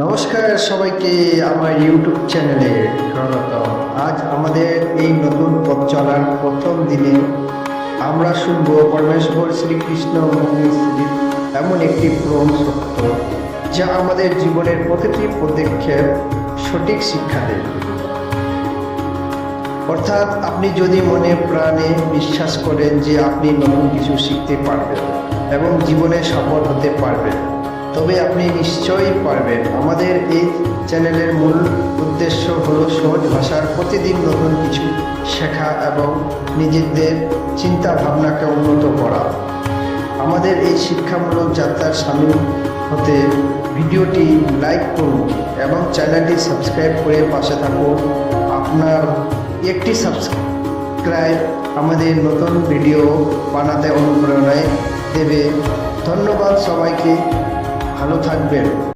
নমস্কার সবাইকে আমার ইউটিউব চ্যানেলে স্বাগত। আজ আমাদের এই নতুন পথ চলার প্রথম দিনে আমরা শুনব পরমেশ্বর শ্রীকৃষ্ণ মন্দির এমন একটি পরম সত্য যা আমাদের জীবনের প্রতিটি পদক্ষেপ সঠিক শিক্ষা দেয়। অর্থাৎ আপনি যদি মনে প্রাণে বিশ্বাস করেন যে আপনি নতুন কিছু শিখতে পারবেন এবং জীবনে সফল হতে পারবেন, তবে আপনি নিশ্চয়ই পারবেন। আমাদের এই চ্যানেলের মূল উদ্দেশ্য হলো সহজ ভাষার প্রতিদিন নতুন কিছু শেখা এবং নিজেদের চিন্তা ভাবনাকে উন্নত করা। আমাদের এই শিক্ষামূলক যাত্রার সামিল হতে ভিডিওটি লাইক করুন এবং চ্যানেলটি সাবস্ক্রাইব করে পাশে থাকুন। আপনার একটি সাবস্ক্রাইব আমাদের নতুন ভিডিও বানাতে অনুপ্রেরণায় দেবে। ধন্যবাদ সবাইকে, ভালো থাকবেন।